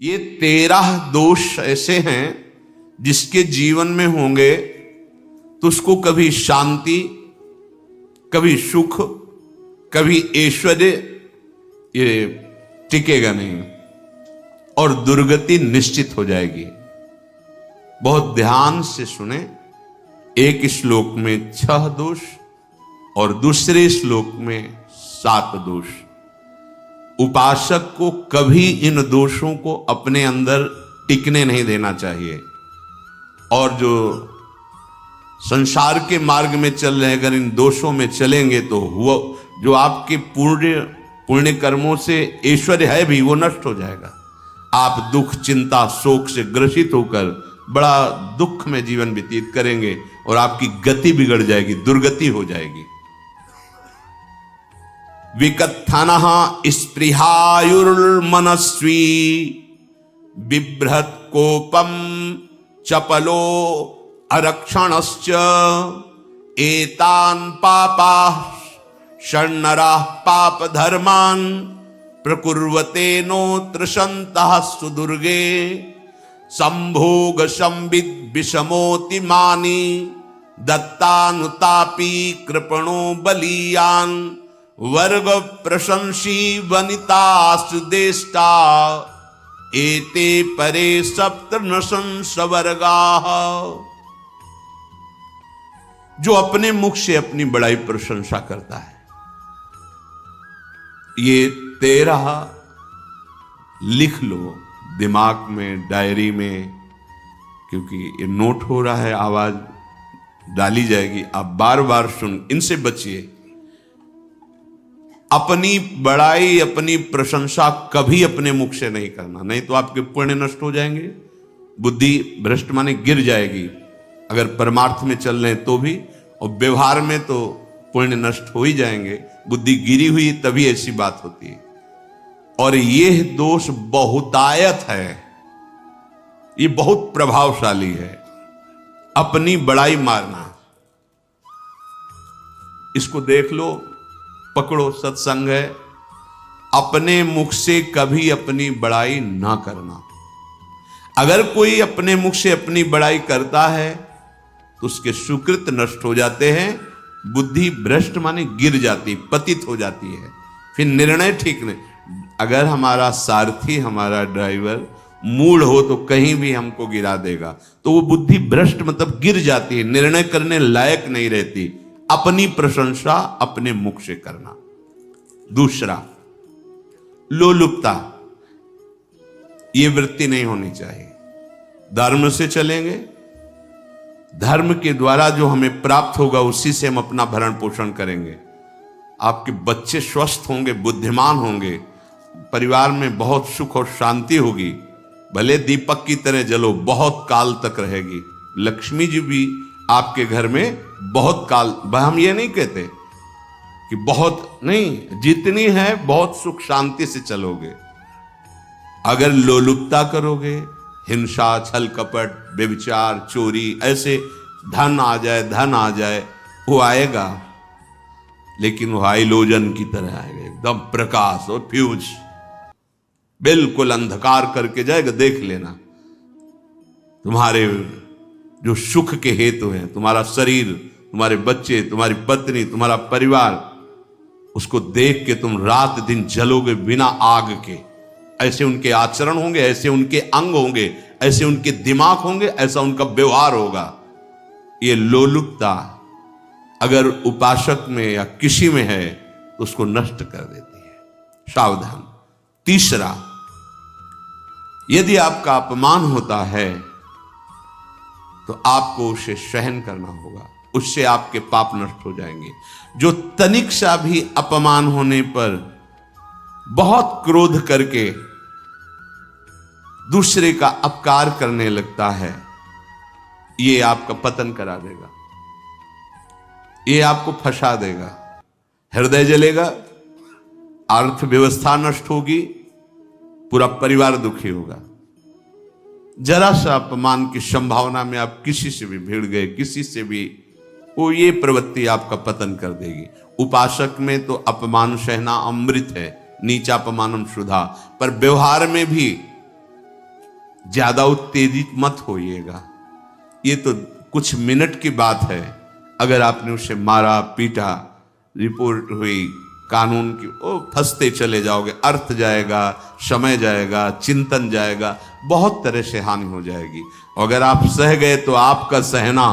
ये 13 दोष ऐसे हैं जिसके जीवन में होंगे तो उसको कभी शांति, कभी सुख, कभी ऐश्वर्य ये टिकेगा नहीं और दुर्गति निश्चित हो जाएगी। बहुत ध्यान से सुने। एक श्लोक में 6 दोष और दूसरे श्लोक में 7 दोष। उपासक को कभी इन दोषों को अपने अंदर टिकने नहीं देना चाहिए। और जो संसार के मार्ग में चल रहे हैं, अगर इन दोषों में चलेंगे तो वो जो आपके पुण्य कर्मों से ऐश्वर्य है भी वो नष्ट हो जाएगा। आप दुख, चिंता, शोक से ग्रसित होकर बड़ा दुख में जीवन व्यतीत करेंगे और आपकी गति बिगड़ जाएगी, दुर्गति हो जाएगी। विकत्थनः स्पृहायुर्मनस्वी बिभ्रत कोपम चपलो अरक्षणश्च एतान् पापाः षण्णराः पाप धर्मान् प्रकुर्वते नोत्र सन्तः सुदुर्गे संभोग संविद विषमोति मानी दत्तानुतापी कृपणो बलीयान् वर्ग प्रशंसी वनितास्तु देष्टा एते परे सप्तनशंस वर्गाः। जो अपने मुख से अपनी बड़ाई प्रशंसा करता है, ये 13 लिख लो दिमाग में, डायरी में, क्योंकि ये नोट हो रहा है, आवाज डाली जाएगी, आप बार बार सुन। इनसे बचिए। अपनी बड़ाई, अपनी प्रशंसा कभी अपने मुख से नहीं करना, नहीं तो आपके पुण्य नष्ट हो जाएंगे, बुद्धि भ्रष्ट माने गिर जाएगी। अगर परमार्थ में चल रहे हैं तो भी, और व्यवहार में तो पुण्य नष्ट हो ही जाएंगे। बुद्धि गिरी हुई तभी ऐसी बात होती है। और यह दोष बहुतायत है, ये बहुत प्रभावशाली है। अपनी बड़ाई मारना, इसको देख लो, पकड़ो, सत्संग है। अपने मुख से कभी अपनी बड़ाई ना करना। अगर कोई अपने मुख से अपनी बड़ाई करता है तो उसके सुकृत नष्ट हो जाते हैं, बुद्धि भ्रष्ट माने गिर जाती, पतित हो जाती है, फिर निर्णय ठीक नहीं। अगर हमारा सारथी, हमारा ड्राइवर मूढ़ हो तो कहीं भी हमको गिरा देगा, तो वो बुद्धि भ्रष्ट मतलब गिर जाती है, निर्णय करने लायक नहीं रहती। अपनी प्रशंसा अपने मुख से करना। दूसरा, लोलुपता, ये वृत्ति नहीं होनी चाहिए। धर्म से चलेंगे, धर्म के द्वारा जो हमें प्राप्त होगा उसी से हम अपना भरण पोषण करेंगे। आपके बच्चे स्वस्थ होंगे, बुद्धिमान होंगे, परिवार में बहुत सुख और शांति होगी। भले दीपक की तरह जलो, बहुत काल तक रहेगी। लक्ष्मी जी भी आपके घर में बहुत काल, हम ये नहीं कहते कि बहुत नहीं, जितनी है बहुत सुख शांति से चलोगे। अगर लोलुपता करोगे, हिंसा, छल कपट, व्यभिचार, चोरी, ऐसे धन आ जाए, वो आएगा, लेकिन वो हाइलोजन की तरह आएगा, एकदम प्रकाश और फ्यूज, बिल्कुल अंधकार करके जाएगा। देख लेना, तुम्हारे जो सुख के हेतु हैं, तुम्हारा शरीर, तुम्हारे बच्चे, तुम्हारी पत्नी, तुम्हारा परिवार, उसको देख के तुम रात दिन जलोगे बिना आग के। ऐसे उनके आचरण होंगे, ऐसे उनके अंग होंगे, ऐसे उनके दिमाग होंगे, ऐसा उनका व्यवहार होगा। ये लोलुपता अगर उपासक में या किसी में है तो उसको नष्ट कर देती है। सावधान। तीसरा, यदि आपका अपमान होता है तो आपको उसे सहन करना होगा, उससे आपके पाप नष्ट हो जाएंगे। जो तनिक सा भी अपमान होने पर बहुत क्रोध करके दूसरे का अपकार करने लगता है, ये आपका पतन करा देगा, ये आपको फंसा देगा, हृदय जलेगा, अर्थव्यवस्था नष्ट होगी, पूरा परिवार दुखी होगा। जरा सा अपमान की संभावना में आप किसी से भी भिड़ गए, किसी से भी, वो ये प्रवृत्ति आपका पतन कर देगी। उपासक में तो अपमान सहना अमृत है, नीचा अपमानम सुधा, पर व्यवहार में भी ज्यादा उत्तेजित मत होइएगा। ये तो कुछ मिनट की बात है। अगर आपने उसे मारा पीटा, रिपोर्ट हुई कानून की, ओ फंसते चले जाओगे, अर्थ जाएगा, समय जाएगा, चिंतन जाएगा, बहुत तरह से हानि हो जाएगी। अगर आप सह गए तो आपका सहना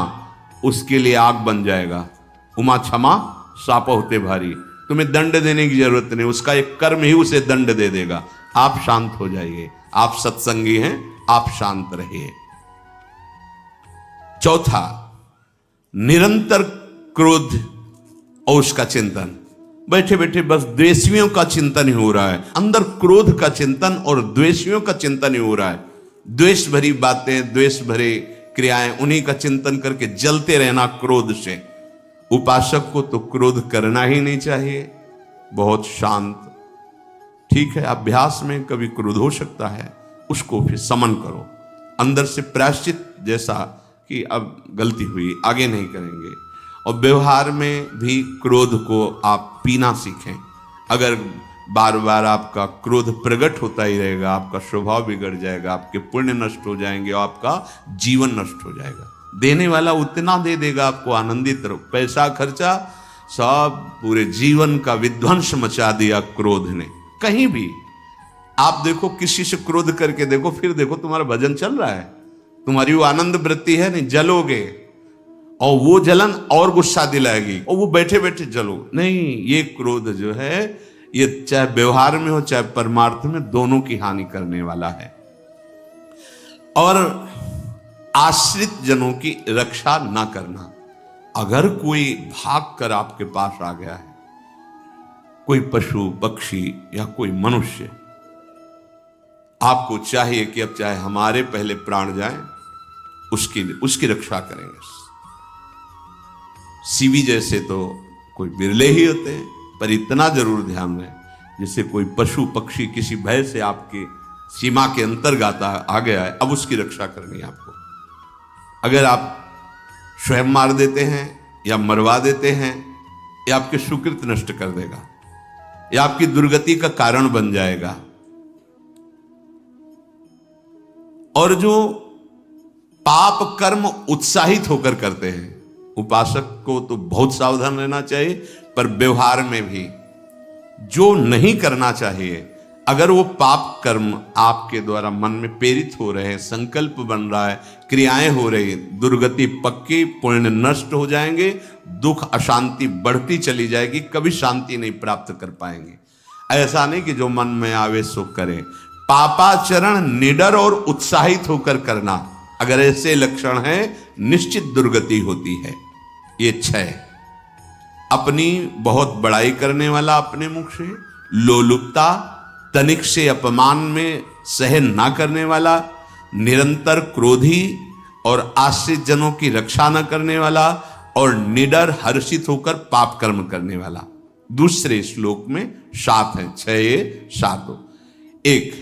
उसके लिए आग बन जाएगा। उमा क्षमा साप होते भारी। तुम्हें दंड देने की जरूरत नहीं, उसका एक कर्म ही उसे दंड दे देगा। आप शांत हो जाइए, आप सत्संगी हैं, आप शांत रहिए। चौथा, निरंतर क्रोध और उसका चिंतन। बैठे बैठे बस द्वेषियों का चिंतन ही हो रहा है, अंदर क्रोध का चिंतन और द्वेषियों का चिंतन ही हो रहा है। द्वेष भरी बातें, द्वेष भरे क्रियाएं, उन्हीं का चिंतन करके जलते रहना क्रोध से। उपासक को तो क्रोध करना ही नहीं चाहिए, बहुत शांत। ठीक है, अभ्यास में कभी क्रोध हो सकता है, उसको फिर समन करो, अंदर से प्रायश्चित, जैसा कि अब गलती हुई, आगे नहीं करेंगे। और व्यवहार में भी क्रोध को आप पीना सीखें। अगर बार बार आपका क्रोध प्रकट होता ही रहेगा, आपका स्वभाव बिगड़ जाएगा, आपके पुण्य नष्ट हो जाएंगे और आपका जीवन नष्ट हो जाएगा। देने वाला उतना दे देगा, आपको आनंदित रहो। पैसा खर्चा, सब पूरे जीवन का विध्वंस मचा दिया क्रोध ने। कहीं भी आप देखो, किसी से क्रोध करके देखो, फिर देखो तुम्हारा भजन चल रहा है, तुम्हारी वो आनंद वृत्ति है नहीं, जलोगे और वो जलन और गुस्सा दिलाएगी और वो बैठे बैठे जलो नहीं। ये क्रोध जो है, ये चाहे व्यवहार में हो चाहे परमार्थ में, दोनों की हानि करने वाला है। और आश्रित जनों की रक्षा ना करना। अगर कोई भाग कर आपके पास आ गया है, कोई पशु पक्षी या कोई मनुष्य, आपको चाहिए कि अब चाहे हमारे पहले प्राण जाएं, उसकी रक्षा करेंगे। सीवी जैसे तो कोई बिरले ही होते हैं, पर इतना जरूर ध्यान दें, जैसे कोई पशु पक्षी किसी भय से आपके सीमा के अंतर्गत आ गया है, अब उसकी रक्षा करनी है आपको। अगर आप स्वयं मार देते हैं या मरवा देते हैं, या आपके सुकृत नष्ट कर देगा, या आपकी दुर्गति का कारण बन जाएगा। और जो पाप कर्म उत्साहित होकर करते हैं, उपासक को तो बहुत सावधान रहना चाहिए, पर व्यवहार में भी जो नहीं करना चाहिए, अगर वो पाप कर्म आपके द्वारा मन में प्रेरित हो रहे हैं, संकल्प बन रहा है, क्रियाएं हो रही, दुर्गति पक्की, पुण्य नष्ट हो जाएंगे, दुख अशांति बढ़ती चली जाएगी, कभी शांति नहीं प्राप्त कर पाएंगे। ऐसा नहीं कि जो मन में आवे सो करें। पापाचरण निडर और उत्साहित होकर करना, अगर ऐसे लक्षण है, निश्चित दुर्गति होती है। ये 6, अपनी बहुत बड़ाई करने वाला अपने मुख से, लोलुपता, तनिक से अपमान में सहन ना करने वाला, निरंतर क्रोधी और आश्रित जनों की रक्षा न करने वाला, और निडर हर्षित होकर पाप कर्म करने वाला। दूसरे श्लोक में 7 है, 6 7। 1,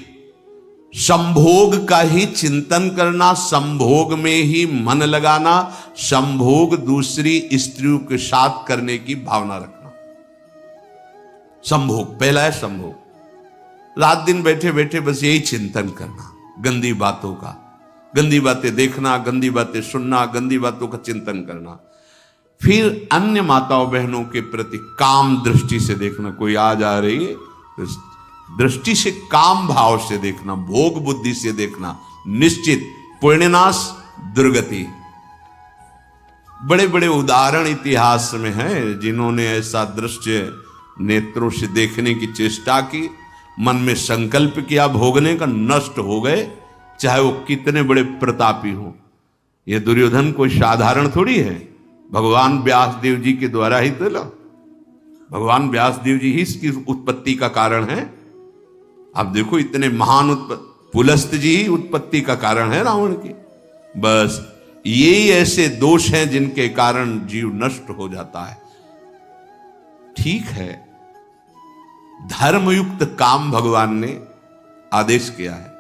संभोग का ही चिंतन करना, संभोग में ही मन लगाना, संभोग दूसरी स्त्रियों के साथ करने की भावना रखना। संभोग, पहला है संभोग। रात दिन बैठे बैठे बस यही चिंतन करना, गंदी बातों का, गंदी बातें देखना, गंदी बातें सुनना, गंदी बातों का चिंतन करना। फिर अन्य माताओं बहनों के प्रति काम दृष्टि से देखना, कोई आ जा रही है तो दृष्टि से, काम भाव से देखना, भोग बुद्धि से देखना, निश्चित पुण्यनाश, दुर्गति। बड़े बड़े उदाहरण इतिहास में हैं, जिन्होंने ऐसा दृश्य नेत्रों से देखने की चेष्टा की, मन में संकल्प किया भोगने का, नष्ट हो गए, चाहे वो कितने बड़े प्रतापी हो। ये दुर्योधन कोई साधारण थोड़ी है, भगवान व्यासदेव जी के द्वारा ही तो, भगवान व्यासदेव जी ही इसकी उत्पत्ति का कारण है। आप देखो, इतने महान पुलस्त जी ही उत्पत्ति का कारण है रावण की। बस यही ऐसे दोष हैं जिनके कारण जीव नष्ट हो जाता है। ठीक है, धर्मयुक्त काम भगवान ने आदेश किया है,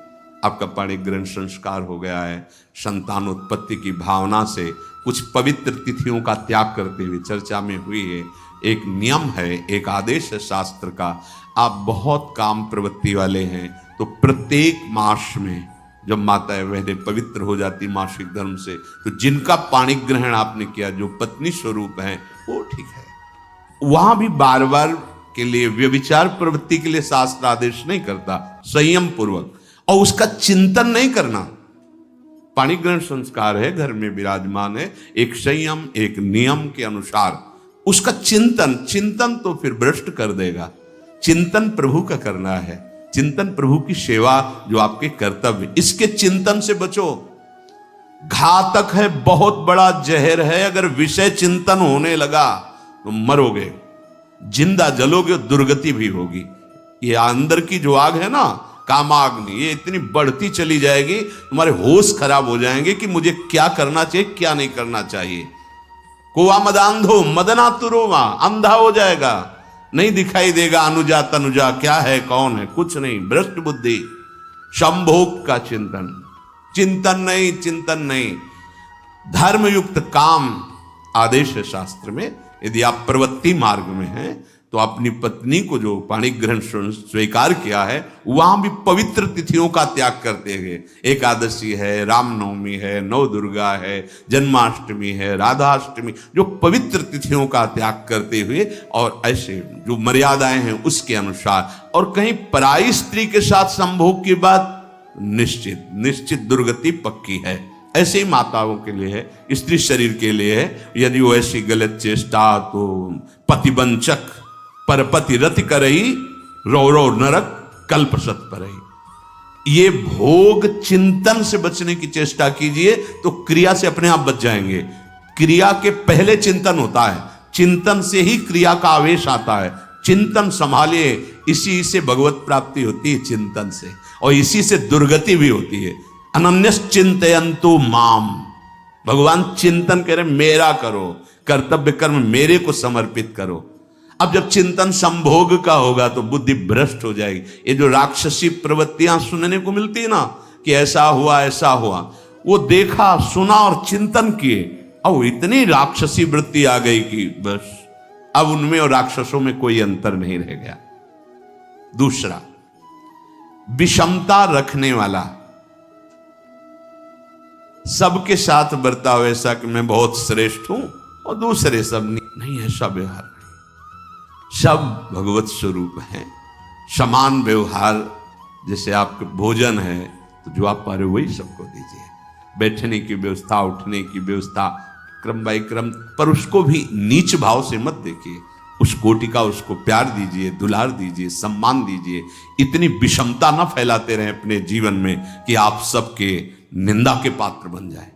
आपका पाणिग्रहण संस्कार हो गया है, संतानोत्पत्ति की भावना से कुछ पवित्र तिथियों का त्याग करते हुए चर्चा में हुई है। एक नियम है, एक आदेश है शास्त्र का। आप बहुत काम प्रवृत्ति वाले हैं तो प्रत्येक मास में जब माताएं बहनें पवित्र हो जाती मासिक धर्म से, तो जिनका पाणी ग्रहण आपने किया, जो पत्नी स्वरूप है, वो ठीक है। वहां भी बार बार के लिए व्यभिचार प्रवृत्ति के लिए शास्त्र आदेश नहीं करता, संयम पूर्वक, और उसका चिंतन नहीं करना। पाणी ग्रहण संस्कार है, घर में विराजमान है, एक संयम एक नियम के अनुसार उसका चिंतन तो फिर भ्रष्ट कर देगा। चिंतन प्रभु का करना है, चिंतन प्रभु की सेवा जो आपके कर्तव्य, इसके चिंतन से बचो। घातक है, बहुत बड़ा जहर है। अगर विषय चिंतन होने लगा तो मरोगे, जिंदा जलोगे, दुर्गति भी होगी। ये अंदर की जो आग है ना, कामाग्नि, ये इतनी बढ़ती चली जाएगी, तुम्हारे होश खराब हो जाएंगे कि मुझे क्या करना चाहिए क्या नहीं करना चाहिए। कोवा मदांधो मदनातुरोवा, अंधा हो जाएगा, नहीं दिखाई देगा अनुजा तनुजा क्या है कौन है, कुछ नहीं, भ्रष्ट बुद्धि। संभोग का चिंतन नहीं। धर्मयुक्त काम आदेश है शास्त्र में। यदि आप प्रवृत्ति मार्ग में हैं तो अपनी पत्नी को जो पाणी ग्रहण स्वीकार किया है, वहां भी पवित्र तिथियों का त्याग करते हुए, एकादशी है, रामनवमी है, नव दुर्गा है, जन्माष्टमी है, राधाष्टमी, जो पवित्र तिथियों का त्याग करते हुए और ऐसे जो मर्यादाएं हैं उसके अनुसार, और कहीं पराई स्त्री के साथ संभोग की बात निश्चित दुर्गति पक्की है। ऐसे ही माताओं के लिए है, स्त्री शरीर के लिए है। यदि वो ऐसी गलत चेष्टा, तो पतिवंचक परपति रति करही, रौ नरक कल्पसत परही। ये भोग चिंतन से बचने की चेष्टा कीजिए तो क्रिया से अपने आप बच जाएंगे। क्रिया के पहले चिंतन होता है, चिंतन से ही क्रिया का आवेश आता है। चिंतन संभालिए, इसी से भगवत प्राप्ति होती है, चिंतन से, और इसी से दुर्गति भी होती है। अनन्यस चिंतयन्तु माम, भगवान चिंतन कह रहे मेरा करो, कर्तव्य कर्म मेरे को समर्पित करो। अब जब चिंतन संभोग का होगा तो बुद्धि भ्रष्ट हो जाएगी। ये जो राक्षसी प्रवृत्तियां सुनने को मिलती है ना, कि ऐसा हुआ, वो देखा सुना और चिंतन किए, अब इतनी राक्षसी वृत्ति आ गई कि बस अब उनमें और राक्षसों में कोई अंतर नहीं रह गया। दूसरा, विषमता रखने वाला, सबके साथ बर्ताव ऐसा कि मैं बहुत श्रेष्ठ हूं और दूसरे सब नहीं, ऐसा व्यवहार नहीं। सब भगवत स्वरूप हैं, समान व्यवहार। जैसे आपके भोजन है तो जो आप पा रहे हो वही सबको दीजिए, बैठने की व्यवस्था, उठने की व्यवस्था, क्रम बाई क्रम, पर उसको भी नीच भाव से मत देखिए। उस कोटि का उसको प्यार दीजिए, दुलार दीजिए, सम्मान दीजिए। इतनी विषमता न फैलाते रहें अपने जीवन में कि आप सबके निंदा के पात्र बन जाए।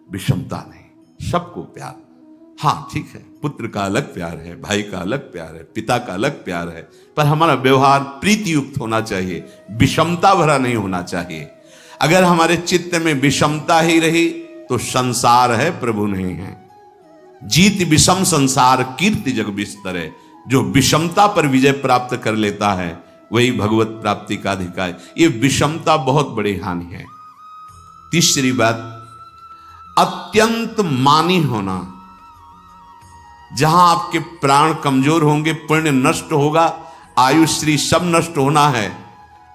विषमता नहीं, सबको प्यार। हाँ ठीक है, पुत्र का अलग प्यार है, भाई का अलग प्यार है, पिता का अलग प्यार है, पर हमारा व्यवहार प्रीति युक्त होना चाहिए, विषमता भरा नहीं होना चाहिए। अगर हमारे चित्त में विषमता ही रही तो संसार है, प्रभु नहीं है। जीत विषम संसार कीर्ति जग बिस्तरे। जो विषमता पर विजय प्राप्त कर लेता है वही भगवत प्राप्ति का अधिकारी। ये विषमता बहुत बड़ी हानि है। तीसरी बात, अत्यंत मानी होना। जहां आपके प्राण कमजोर होंगे, पुण्य नष्ट होगा, आयुश्री सब नष्ट होना है,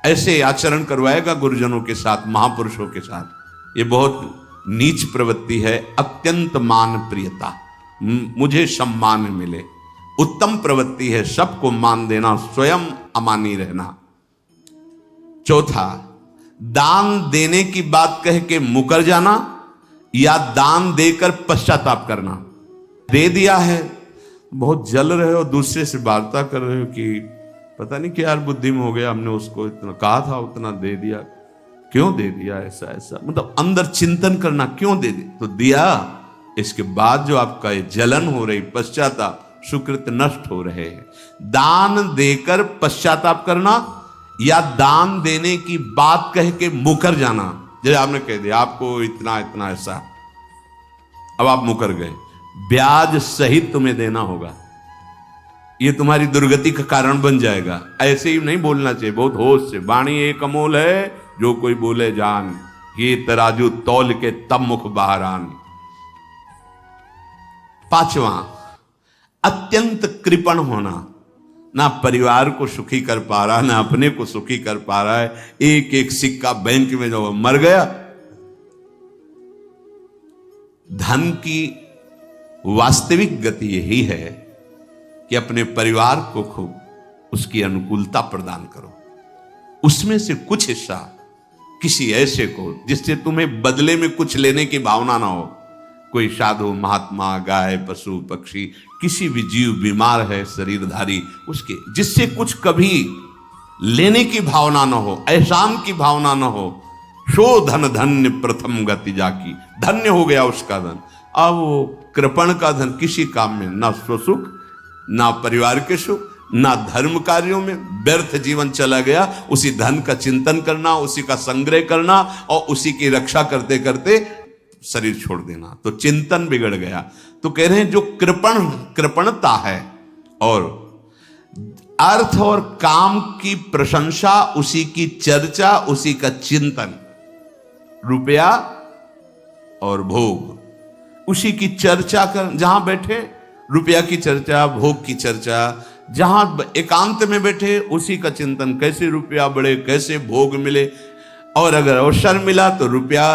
ऐसे आचरण करवाएगा गुरुजनों के साथ, महापुरुषों के साथ। ये बहुत नीच प्रवृत्ति है। अत्यंत मान प्रियता, मुझे सम्मान मिले, उत्तम प्रवृत्ति है। सबको मान देना, स्वयं अमानी रहना। चौथा, दान देने की बात कह के मुकर जाना या दान देकर पश्चाताप करना। दे दिया है, बहुत जल रहे हो, दूसरे से वार्ता कर रहे हो कि पता नहीं क्या यार बुद्धि में हो गया, हमने उसको इतना कहा था, उतना दे दिया, क्यों दे दिया, ऐसा, मतलब अंदर चिंतन करना, क्यों दे दिया, तो दिया। इसके बाद जो आपका ये जलन हो रही, पश्चाताप, सुकृत नष्ट हो रहे हैं। दान देकर पश्चाताप करना या दान देने की बात कह के मुकर जाना। जैसे आपने कह दिया आपको इतना इतना ऐसा, अब आप मुकर गए, ब्याज सहित तुम्हें देना होगा, ये तुम्हारी दुर्गति का कारण बन जाएगा। ऐसे ही नहीं बोलना चाहिए, बहुत होश से। वाणी एक अमोल है, जो कोई बोले जान, ये तराजू तौल के तब मुख बाहर आन। पांचवा, अत्यंत कृपण होना। ना परिवार को सुखी कर पा रहा, ना अपने को सुखी कर पा रहा है। एक एक सिक्का बैंक में जो मर गया। धन की वास्तविक गति यही है कि अपने परिवार को खूब उसकी अनुकूलता प्रदान करो, उसमें से कुछ हिस्सा किसी ऐसे को जिससे तुम्हें बदले में कुछ लेने की भावना ना हो। कोई साधु महात्मा, गाय, पशु, पक्षी, किसी भी जीव बीमार है शरीरधारी, उसके जिससे कुछ कभी लेने की भावना ना हो, एहसान की भावना ना हो। सो धन धन्य प्रथम गति जाकी, धन्य हो गया उसका धन। अब वो कृपण का धन किसी काम में ना स्वसुख, ना परिवार के सुख, ना धर्म कार्यों में, व्यर्थ जीवन चला गया। उसी धन का चिंतन करना, उसी का संग्रह करना और उसी की रक्षा करते करते शरीर छोड़ देना, तो चिंतन बिगड़ गया। तो कह रहे हैं जो कृपणता है और अर्थ और काम की प्रशंसा, उसी की चर्चा, उसी का चिंतन, रुपया और भोग, उसी की चर्चा कर, जहां बैठे रुपया की चर्चा, भोग की चर्चा, जहां एकांत में बैठे उसी का चिंतन, कैसे रुपया बढ़े, कैसे भोग मिले। और अगर अवसर मिला तो रुपया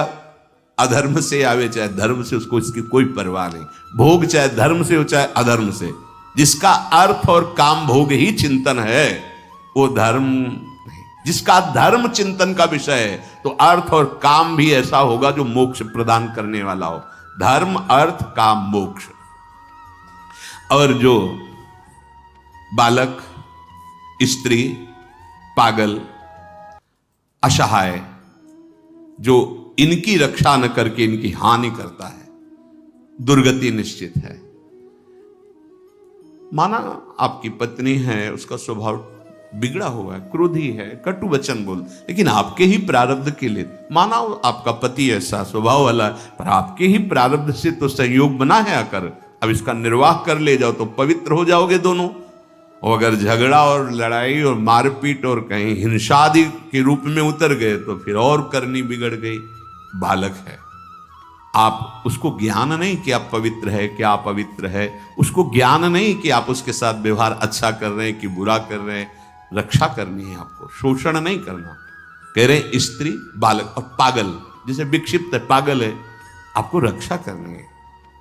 अधर्म से आवे चाहे धर्म से, उसको इसकी कोई परवाह नहीं। भोग चाहे धर्म से हो चाहे अधर्म से, जिसका अर्थ और काम भोग ही चिंतन है वो धर्म नहीं। जिसका धर्म चिंतन का विषय है तो अर्थ और काम भी ऐसा होगा जो मोक्ष प्रदान करने वाला हो। धर्म, अर्थ, काम, मोक्ष। और जो बालक, स्त्री, पागल, असहाय, जो इनकी रक्षा न करके इनकी हानि करता है, दुर्गति निश्चित है। माना आपकी पत्नी है, उसका स्वभाव बिगड़ा हुआ है, क्रोधी है, कटु वचन बोल, लेकिन आपके ही प्रारब्ध के लिए, माना आपका पति ऐसा स्वभाव वाला है, पर आपके ही प्रारब्ध से तो संयोग बना है आकर, अब इसका निर्वाह कर ले जाओ तो पवित्र हो जाओगे दोनों। और अगर झगड़ा और लड़ाई और मारपीट और कहीं हिंसादि के रूप में उतर गए तो फिर और करनी बिगड़ गई। बालक है, आप उसको ज्ञान नहीं कि आप पवित्र है, कि आप पवित्र है, उसको ज्ञान नहीं कि आप उसके साथ व्यवहार अच्छा कर रहे हैं कि बुरा कर रहे हैं। रक्षा करनी है आपको, शोषण नहीं करना। कह रहे हैं स्त्री, बालक और पागल, जैसे विक्षिप्त है, पागल है, आपको रक्षा करनी है।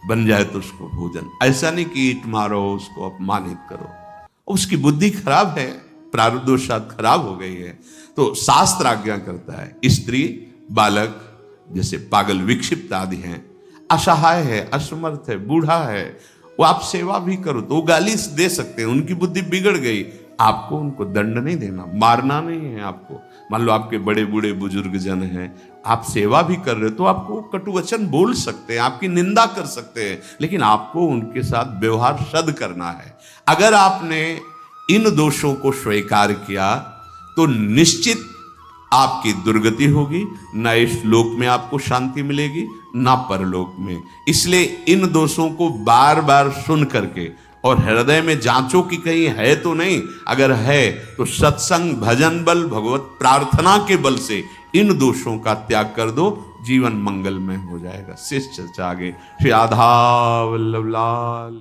बन जाए तो उसको भोजन, ऐसा नहीं कि ईंट मारो, उसको अपमानित करो। उसकी बुद्धि खराब है, प्रारब्धवशात खराब हो गई है, तो शास्त्र आज्ञा करता है स्त्री, बालक, जैसे पागल, विक्षिप्त आदि हैं, असहाय है, असमर्थ है, बूढ़ा है, वो आप सेवा भी करो तो वो गाली दे सकते हैं, उनकी बुद्धि बिगड़ गई। आपको उनको दंड नहीं देना, मारना नहीं है आपको। मान लो आपके बड़े बूढ़े बुजुर्ग जन हैं, आप सेवा भी कर रहे हो तो आपको कटु वचन बोल सकते हैं, आपकी निंदा कर सकते हैं, लेकिन आपको उनके साथ व्यवहार सद करना है। अगर आपने इन दोषों को स्वीकार किया तो निश्चित आपकी दुर्गति होगी, ना इस लोक में आपको शांति मिलेगी ना परलोक में। इसलिए इन दोषों को बार बार सुन करके और हृदय में जांचो कि कहीं है तो नहीं, अगर है तो सत्संग, भजन बल, भगवत प्रार्थना के बल से इन दोषों का त्याग कर दो, जीवन मंगलमय हो जाएगा। शेष चर्चा आगे। श्री राधा वल्लभ लाल।